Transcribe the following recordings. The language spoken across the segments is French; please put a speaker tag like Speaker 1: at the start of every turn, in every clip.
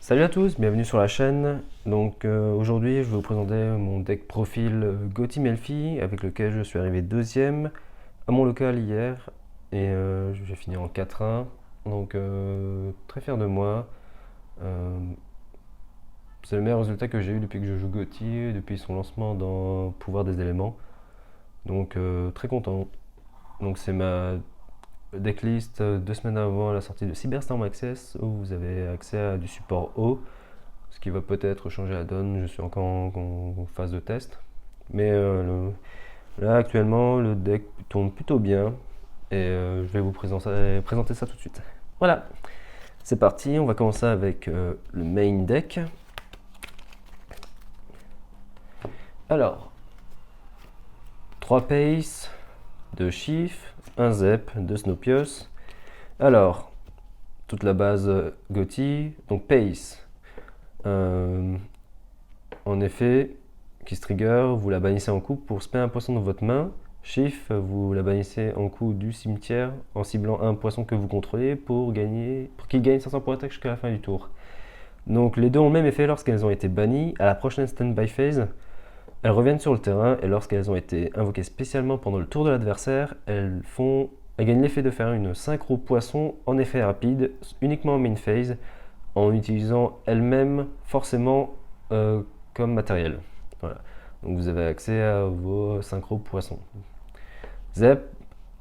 Speaker 1: Salut à tous, bienvenue sur la chaîne. Aujourd'hui je vais vous présenter mon deck profil Gotti Melfi avec lequel je suis arrivé deuxième à mon local hier et j'ai fini en 4-1, très fier de moi. Euh, c'est le meilleur résultat que j'ai eu depuis que je joue Gotti, depuis son lancement dans Pouvoir des éléments, très content. Donc c'est ma decklist 2 semaines avant la sortie de Cyberstorm Access où vous avez accès à du support haut, ce qui va peut-être changer la donne. Je suis encore en phase de test. Mais là, actuellement, le deck tourne plutôt bien et je vais vous présenter ça tout de suite. Voilà, c'est parti. On va commencer avec le main deck. Alors, 3 Pace, 2 Chief, 1 Zep, 2 Snopios. Alors, toute la base Gotti, donc Pace. En effet, Kiss Trigger, vous la bannissez en coup pour spammer un poisson dans votre main. Chief, vous la bannissez en coup du cimetière en ciblant un poisson que vous contrôlez pour qu'il gagne 500 points d'attaque jusqu'à la fin du tour. Donc les deux ont le même effet lorsqu'elles ont été bannies. À la prochaine stand-by phase, elles reviennent sur le terrain et lorsqu'elles ont été invoquées spécialement pendant le tour de l'adversaire, elles gagnent l'effet de faire une synchro poisson en effet rapide, uniquement en main phase, en utilisant elles-mêmes forcément comme matériel. Voilà. Donc vous avez accès à vos synchro poissons. Zep,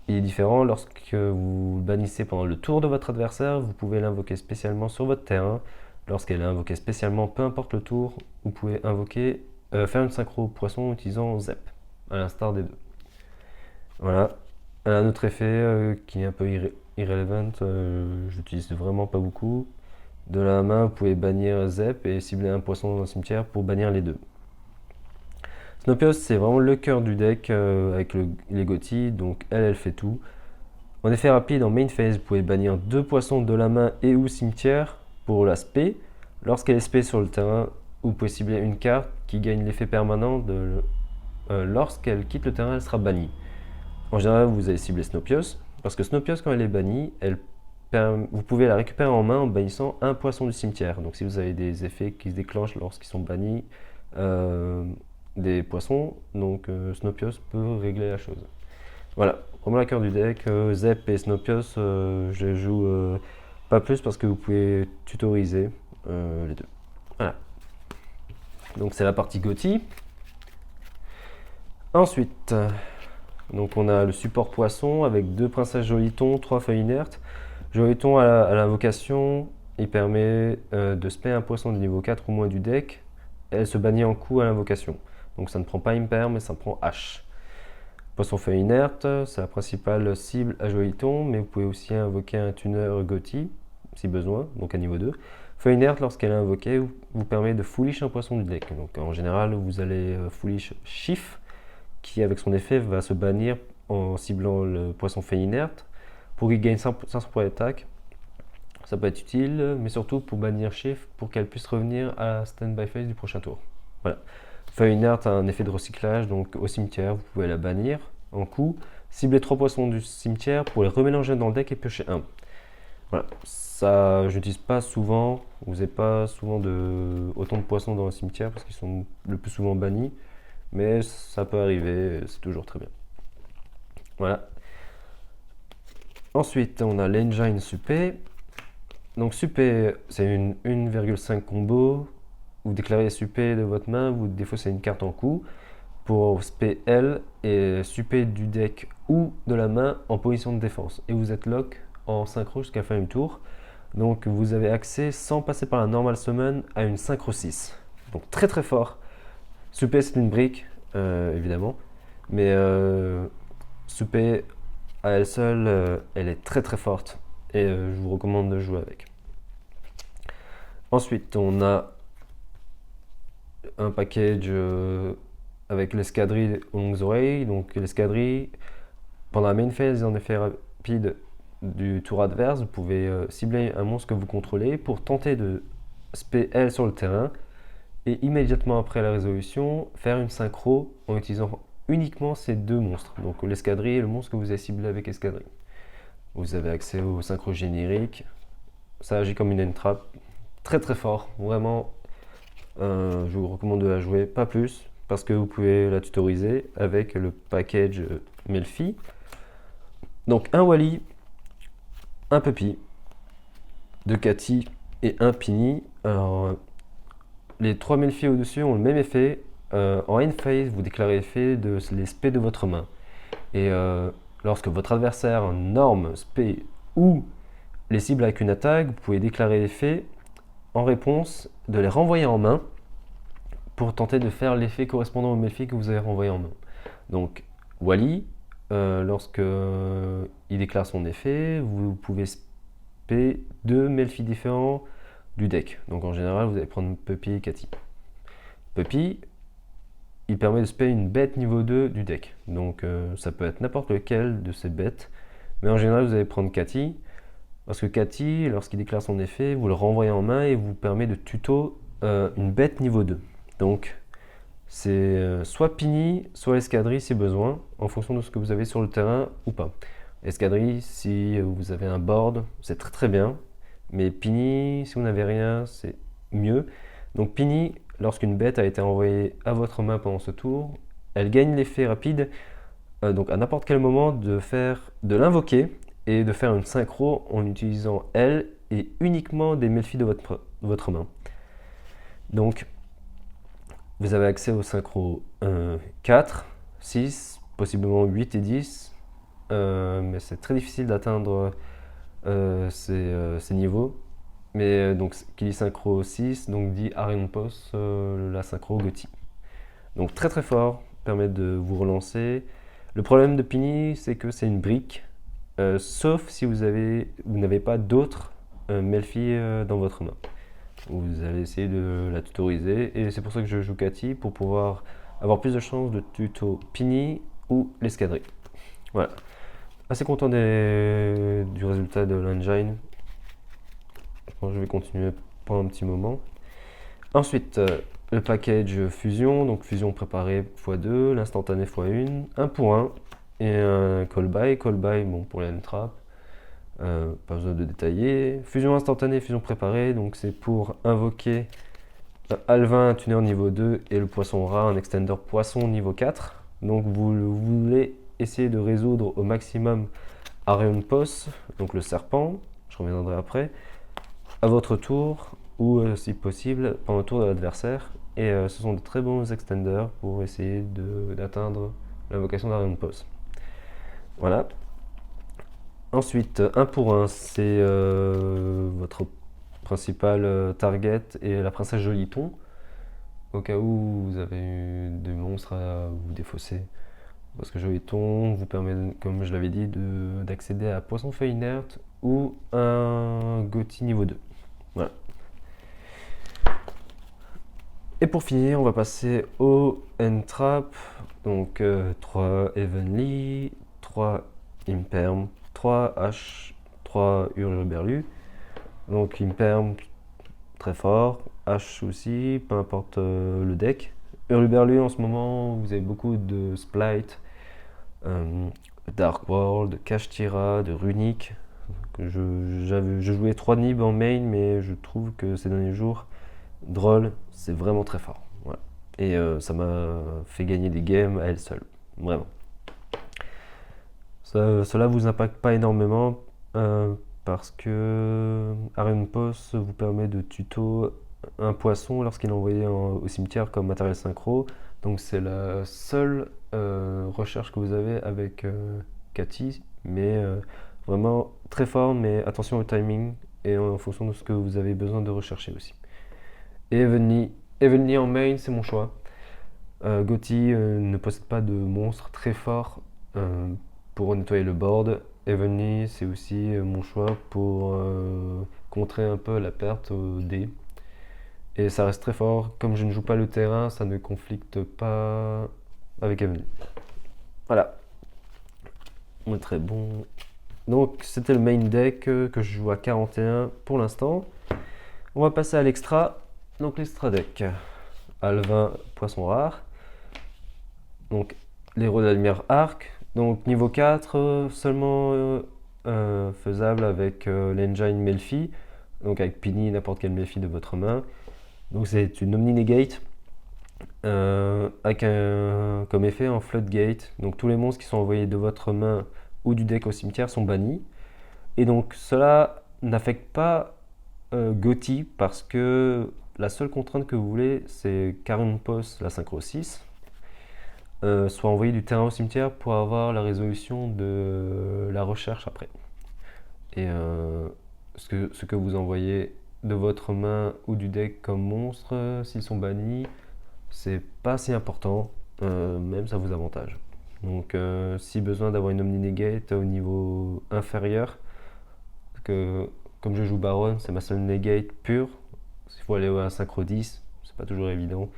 Speaker 1: il est différent. Lorsque vous le bannissez pendant le tour de votre adversaire, vous pouvez l'invoquer spécialement sur votre terrain. Lorsqu'elle est invoquée spécialement, peu importe le tour, vous pouvez faire une synchro poisson en utilisant Zep, à l'instar des deux. Voilà. Un autre effet qui est un peu irrelevant, j'utilise vraiment pas beaucoup. De la main, vous pouvez bannir Zep et cibler un poisson dans un cimetière pour bannir les deux. Snopios, c'est vraiment le cœur du deck avec les Gotti, donc elle fait tout. En effet rapide, en main phase, vous pouvez bannir 2 poissons de la main et ou cimetière pour la spé. Lorsqu'elle est spé sur le terrain, vous pouvez cibler une carte qui gagne l'effet permanent lorsqu'elle quitte le terrain, elle sera bannie. En général, vous allez cibler Snopios, parce que Snopios, quand elle est bannie, vous pouvez la récupérer en main en bannissant un poisson du cimetière. Donc si vous avez des effets qui se déclenchent lorsqu'ils sont bannis des poissons, Snopios peut régler la chose. Voilà, vraiment la cœur du deck. Zep et Snopios, je les joue pas plus parce que vous pouvez tutoriser les deux. Voilà. Donc c'est la partie Gotti. Ensuite, on a le support poisson avec 2 princesses Joliton, 3 feuilles inertes. Joliton à l'invocation, il permet de spammer un poisson de niveau 4 ou moins du deck. Elle se bannit en coup à l'invocation. Donc ça ne prend pas Imper, mais ça prend H. Poisson feuille inerte, c'est la principale cible à Joliton, mais vous pouvez aussi invoquer un tuner Gotti, si besoin, donc à niveau 2. Feuille inerte, lorsqu'elle est invoquée, vous permet de foolish un poisson du deck. Donc en général, vous allez foolish Chief, qui avec son effet va se bannir en ciblant le poisson feuille inerte, pour qu'il gagne 500 points d'attaque. Ça peut être utile, mais surtout pour bannir Chief, pour qu'elle puisse revenir à la stand-by phase du prochain tour. Voilà. Feuille inerte a un effet de recyclage, donc au cimetière, vous pouvez la bannir en coup. Ciblez 3 poissons du cimetière pour les remélanger dans le deck et piocher 1. Voilà, ça j'utilise pas souvent, vous n'avez pas souvent autant de poissons dans le cimetière parce qu'ils sont le plus souvent bannis, mais ça peut arriver, c'est toujours très bien. Voilà. Ensuite, on a l'engine Supé. Donc Supé, c'est une 1,5 combo. Vous déclarez Supé de votre main, vous défaussez une carte en coup pour spé L et Supé du deck ou de la main en position de défense. Et vous êtes lock en synchro jusqu'à la fin du tour. Donc vous avez accès sans passer par la normal summon à une synchro 6. Donc très très fort. Supé c'est une brique, évidemment. Mais Supé à elle seule, elle est très très forte. Et je vous recommande de jouer avec. Ensuite, on a un package avec l'escadrille aux longues oreilles. Donc l'escadrille, pendant la main phase, en effet rapide du tour adverse, vous pouvez cibler un monstre que vous contrôlez pour tenter de spé L sur le terrain et immédiatement après la résolution, faire une synchro en utilisant uniquement ces 2 monstres. Donc l'escadrille et le monstre que vous avez ciblé avec escadrille. Vous avez accès au synchro générique. Ça agit comme une entrap, très très fort, vraiment. Je vous recommande de la jouer, pas plus, parce que vous pouvez la tutoriser avec le package Melfi. Donc un Wally, un Puppy, deux Cathy et un Pini. Alors les trois Melfi au-dessus ont le même effet. En end phase, vous déclarez l'effet de les spé de votre main. Et lorsque votre adversaire norme, spé ou les cible avec une attaque, vous pouvez déclarer l'effet en réponse de les renvoyer en main pour tenter de faire l'effet correspondant au Melfi que vous avez renvoyé en main. Donc Wally, lorsque il déclare son effet, vous pouvez spé deux Melfi différents du deck. Donc en général, vous allez prendre Puppy et Cathy. Puppy, il permet de spé une bête niveau 2 du deck. Donc ça peut être n'importe lequel de ces bêtes. Mais en général, vous allez prendre Cathy. Parce que Cathy, lorsqu'il déclare son effet, vous le renvoyez en main et vous permet de tuto une bête niveau 2. Donc c'est soit Pini, soit Escadrille si besoin, en fonction de ce que vous avez sur le terrain ou pas. Escadrille, si vous avez un board, c'est très très bien. Mais Pini, si vous n'avez rien, c'est mieux. Donc Pini, lorsqu'une bête a été envoyée à votre main pendant ce tour, elle gagne l'effet rapide, donc à n'importe quel moment, de l'invoquer et de faire une synchro en utilisant elle et uniquement des Melfi de votre main. Donc vous avez accès aux synchros 4, 6, possiblement 8 et 10, mais c'est très difficile d'atteindre ces niveaux. Mais donc qui dit synchro 6, donc dit Iron Post, la synchro Gotti. Donc très très fort, permet de vous relancer. Le problème de Pini, c'est que c'est une brique, sauf si vous n'avez pas d'autres Melfi dans votre main. Vous allez essayer de la tutoriser, et c'est pour ça que je joue Cathy, pour pouvoir avoir plus de chances de tuto Pini ou l'escadrille. Voilà. Assez content du résultat de l'engine. Je vais continuer pendant un petit moment. Ensuite, le package fusion, donc fusion préparée x2, l'instantané x1, 1 pour 1, et un call-by. Call-by, bon, pour les trap, pas besoin de détailler. Fusion instantanée, fusion préparée, donc c'est pour invoquer Alvin, un tuner niveau 2, et le poisson rat, un extender poisson niveau 4. Donc vous voulez essayer de résoudre au maximum Arion Post, donc le serpent, je reviendrai après, à votre tour, ou si possible pendant le tour de l'adversaire. Et ce sont de très bons extenders pour essayer d'atteindre l'invocation d'Arion Post. Voilà. Ensuite, 1 pour 1, c'est votre principal target et la princesse Joliton, au cas où vous avez des monstres à vous défausser. Parce que Joliton vous permet, comme je l'avais dit, d'accéder à Poisson Feuille Inerte ou un Gotti niveau 2. Voilà. Et pour finir, on va passer au N-Trap. Donc 3 Evenly, 3 Imperm, 3 H, 3 Hurluberlu. Donc Imperm, très fort. H aussi, peu importe le deck. Hurluberlu, en ce moment, vous avez beaucoup de Splite, Dark World, de Kashtira, de Runic. Je jouais 3 Nib en main, mais je trouve que ces derniers jours, Droll, c'est vraiment très fort. Voilà. Et ça m'a fait gagner des games à elle seule. Vraiment. Cela vous impacte pas énormément parce que Arion Post vous permet de tuto un poisson lorsqu'il est envoyé au cimetière comme matériel synchro. Donc c'est la seule recherche que vous avez avec Cathy, mais vraiment très fort, mais attention au timing et en fonction de ce que vous avez besoin de rechercher aussi. Et Evenly en main, c'est mon choix. Gotti ne possède pas de monstre très fort pour nettoyer le board. Evenly, c'est aussi mon choix pour contrer un peu la perte au dé. Et ça reste très fort. Comme je ne joue pas le terrain, ça ne conflicte pas avec Evenly. Voilà. Très bon. Donc c'était le main deck que je joue à 41 pour l'instant. On va passer à l'extra. Donc l'extra deck. Alvin, poisson rare. Donc l'héros de la lumière arc. Donc niveau 4, seulement faisable avec l'engine Melfi. donc avec Pini, n'importe quel méfi de votre main. Donc c'est une Omni Negate avec comme effet un Floodgate. Donc tous les monstres qui sont envoyés de votre main ou du deck au cimetière sont bannis. Et donc cela n'affecte pas Gotti parce que la seule contrainte que vous voulez, c'est qu'Iron Post, la synchro 6, soit envoyé du terrain au cimetière pour avoir la résolution de la recherche après. Et ce que vous envoyez de votre main ou du deck comme monstre, s'ils sont bannis, c'est pas si important, même ça vous avantage. Donc si besoin d'avoir une Omni Negate au niveau inférieur, que comme je joue Baron, c'est ma seule Negate pure, il faut aller à Synchro 10, c'est pas toujours évident,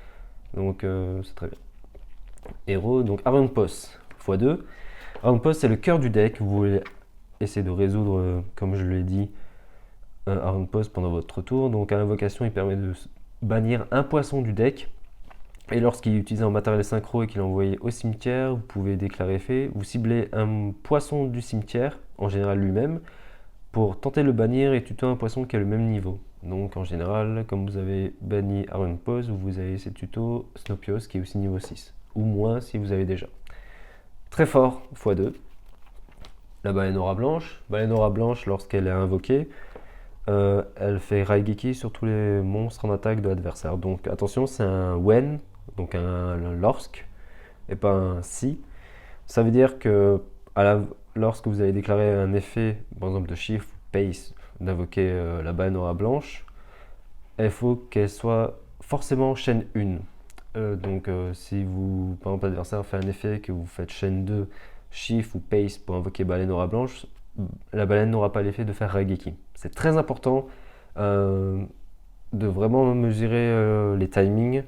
Speaker 1: donc c'est très bien. Héros, donc Iron Post x2. Iron Post c'est le cœur du deck, vous voulez essayer de résoudre, comme je l'ai dit, Iron Post pendant votre tour. Donc à l'invocation, il permet de bannir un poisson du deck. Et lorsqu'il est utilisé en matériel synchro et qu'il est envoyé au cimetière, vous pouvez déclarer fait. Vous ciblez un poisson du cimetière, en général lui-même, pour tenter de le bannir et tuto un poisson qui a le même niveau. Donc en général, comme vous avez banni Iron Post, vous avez ces tutos Snopios qui est aussi niveau 6. Ou moins si vous avez déjà. Très fort, x2. La baleine aura blanche. Baleine aura blanche, lorsqu'elle est invoquée, elle fait Raigeki sur tous les monstres en attaque de l'adversaire. Donc attention, c'est un when, donc un lorsque, et pas un si. Ça veut dire que lorsque vous allez déclarer un effet, par exemple de shift pace, d'invoquer la baleine aura blanche, il faut qu'elle soit forcément chaîne 1. Donc si vous, par exemple, l'adversaire fait un effet que vous faites chaîne 2, shift ou pace pour invoquer baleine aura blanche, la baleine n'aura pas l'effet de faire Raigeki. C'est très important de vraiment mesurer les timings,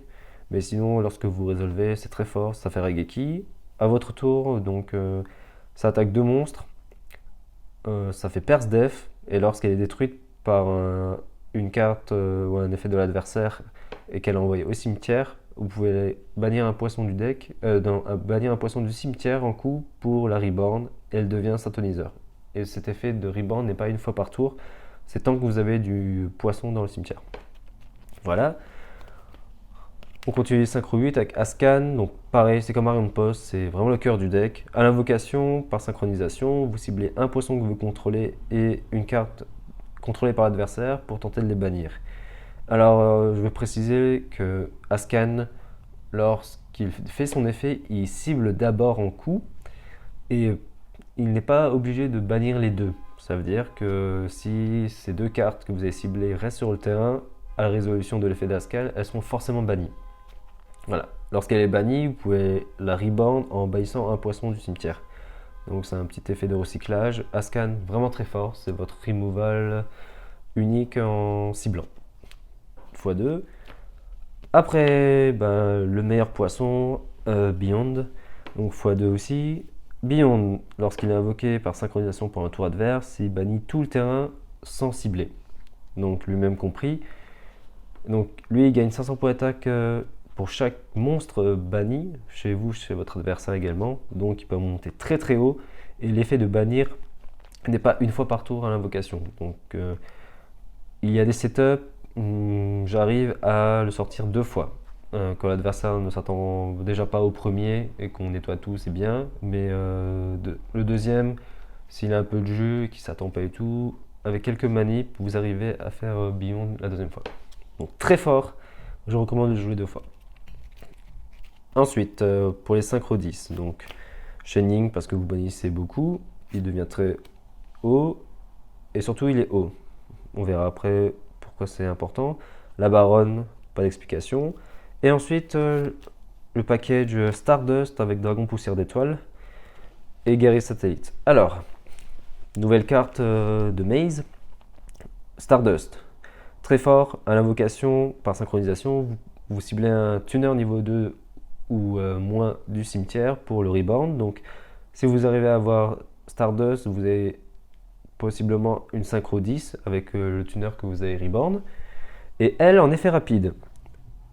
Speaker 1: mais sinon lorsque vous résolvez c'est très fort, ça fait Raigeki. À votre tour, donc ça attaque deux monstres, ça fait Perce Def, et lorsqu'elle est détruite par une carte ou un effet de l'adversaire et qu'elle est envoyée au cimetière, vous pouvez bannir un poisson du deck, bannir un poisson du cimetière en coup pour la reborn, et elle devient synthoniseur. Et cet effet de reborn n'est pas une fois par tour, c'est tant que vous avez du poisson dans le cimetière. Voilà. On continue synchro 8 avec Ascan, donc pareil, c'est comme Iron Post, c'est vraiment le cœur du deck. À l'invocation, par synchronisation, vous ciblez un poisson que vous contrôlez et une carte contrôlée par l'adversaire pour tenter de les bannir. Alors, je vais préciser que Ascan, lorsqu'il fait son effet, il cible d'abord en coup et il n'est pas obligé de bannir les deux. Ça veut dire que si ces deux cartes que vous avez ciblées restent sur le terrain, à la résolution de l'effet d'Ascan, elles seront forcément bannies. Voilà. Lorsqu'elle est bannie, vous pouvez la reborn en bannissant un poisson du cimetière. Donc c'est un petit effet de recyclage. Ascan, vraiment très fort, c'est votre removal unique en ciblant. x2. Après, le meilleur poisson, Beyond, donc x2 aussi. Beyond, lorsqu'il est invoqué par synchronisation pour un tour adverse, il bannit tout le terrain sans cibler. Donc lui-même compris. Donc lui, il gagne 500 points d'attaque pour chaque monstre banni, chez vous, chez votre adversaire également. Donc il peut monter très très haut. Et l'effet de bannir n'est pas une fois par tour à l'invocation. Donc il y a des setups, j'arrive à le sortir 2 fois. Quand l'adversaire ne s'attend déjà pas au premier et qu'on nettoie tout, c'est bien. Mais le deuxième, s'il a un peu de jeu et qu'il ne s'attend pas du tout, avec quelques manips, vous arrivez à faire Beyond la deuxième fois. Donc très fort, je recommande de jouer 2 fois. Ensuite, pour les synchro 10, donc Shining parce que vous bannissez beaucoup, il devient très haut et surtout il est haut. On verra après pourquoi c'est important. La baronne, pas d'explication. Et ensuite, le package Stardust avec Dragon Poussière d'étoiles et Guerrier Satellite. Alors, nouvelle carte de Maze, Stardust. Très fort, à l'invocation, par synchronisation, vous ciblez un tuner niveau 2 ou moins du cimetière pour le reborn. Donc, si vous arrivez à avoir Stardust, vous avez possiblement une synchro 10 avec le tuner que vous avez reborn. Et elle, en effet rapide,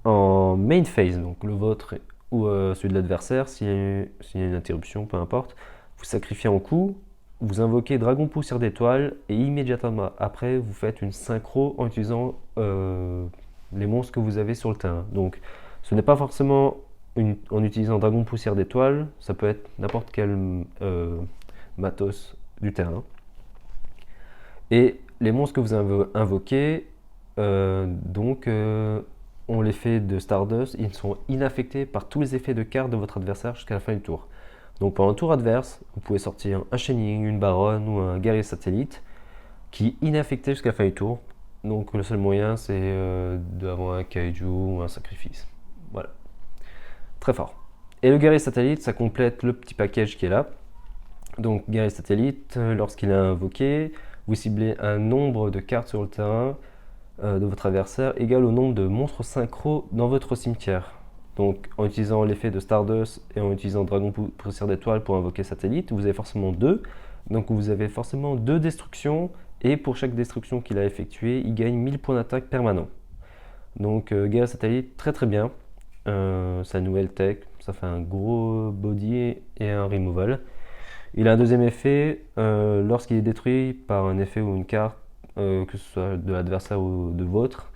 Speaker 1: en main phase, donc le vôtre ou celui de l'adversaire, s'il y a une interruption, peu importe, vous sacrifiez en coup vous invoquez Dragon Poussière d'étoile et immédiatement après vous faites une synchro en utilisant les monstres que vous avez sur le terrain. Donc ce n'est pas forcément en utilisant Dragon Poussière d'étoile, ça peut être n'importe quel matos du terrain. Et les monstres que vous invoquez, ont l'effet de Stardust, ils sont inaffectés par tous les effets de cartes de votre adversaire jusqu'à la fin du tour. Donc pendant le tour adverse, vous pouvez sortir un Shining, une Baronne ou un guerrier satellite qui est inaffecté jusqu'à la fin du tour. Donc le seul moyen c'est d'avoir un kaiju ou un sacrifice. Voilà. Très fort. Et le guerrier satellite, ça complète le petit package qui est là. Donc guerrier satellite, lorsqu'il est invoqué, vous ciblez un nombre de cartes sur le terrain de votre adversaire égal au nombre de monstres synchro dans votre cimetière. Donc en utilisant l'effet de Stardust et en utilisant Dragon Poussière d'étoile pour invoquer satellite, vous avez forcément 2. Donc vous avez forcément 2 destructions et pour chaque destruction qu'il a effectuée, il gagne 1000 points d'attaque permanents. Donc guerrier satellite, très très bien. Sa nouvelle tech, ça fait un gros body et un removal. Il a un deuxième effet, lorsqu'il est détruit par un effet ou une carte, que ce soit de l'adversaire ou de vôtre,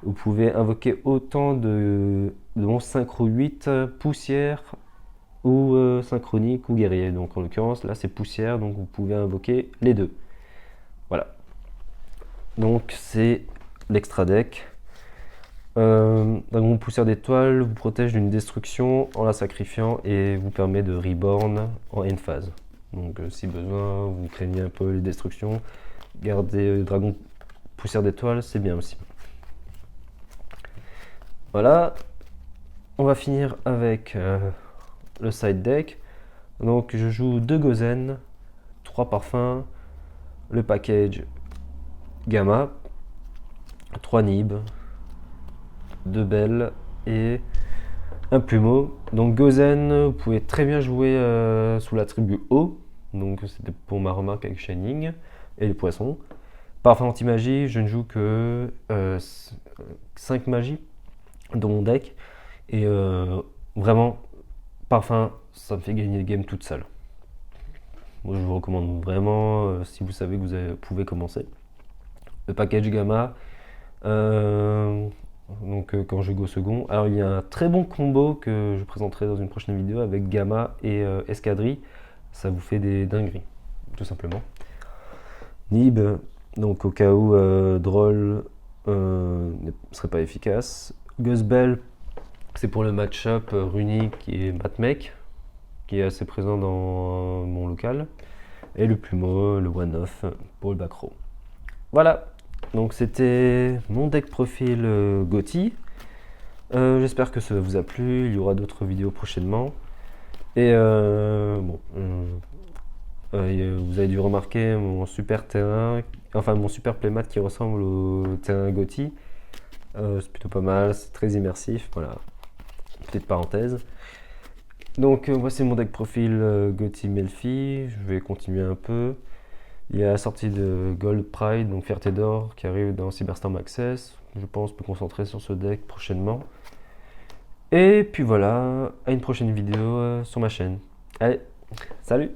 Speaker 1: vous pouvez invoquer autant de monstres synchro 8, poussière ou synchronique ou guerrier. Donc en l'occurrence là c'est poussière, donc vous pouvez invoquer les deux. Voilà. Donc c'est l'extra deck. Dragon Poussière d'étoile vous protège d'une destruction en la sacrifiant et vous permet de reborn en end phase. Donc si besoin, vous craignez un peu les destructions, garder Dragon Poussière d'étoile, c'est bien aussi. Voilà, on va finir avec le side deck. Donc je joue 2 Gozen, 3 parfums, le package Gamma, 3 Nib, 2 Belles et un Plumeau. Donc Gozen, vous pouvez très bien jouer sous l'attribut eau. Donc c'était pour ma remarque avec Shining et les poissons. Parfum anti-magie, je ne joue que 5 magies dans mon deck. Et vraiment, parfum, ça me fait gagner le game toute seule. Moi je vous recommande vraiment, si vous savez que vous pouvez commencer. Le package Gamma, quand je go second. Alors il y a un très bon combo que je présenterai dans une prochaine vidéo avec Gamma et Escadrille. Ça vous fait des dingueries, tout simplement. Nib, donc au cas où Droll ne serait pas efficace. Guzzbell, c'est pour le match-up runique et matmec, qui est assez présent dans mon local. Et le plumeau, le one-off pour le back row. Voilà, donc c'était mon deck profil Gotti. J'espère que ça vous a plu, il y aura d'autres vidéos prochainement. Et vous avez dû remarquer mon super terrain, enfin mon super playmat qui ressemble au terrain Gotti. C'est plutôt pas mal, c'est très immersif, voilà. Petite parenthèse. Donc voici mon deck profil Gotti Melfi, je vais continuer un peu. Il y a la sortie de Gold Pride, donc Fierté d'Or, qui arrive dans Cyberstorm Access. Je pense me concentrer sur ce deck prochainement. Et puis voilà, à une prochaine vidéo sur ma chaîne. Allez, salut!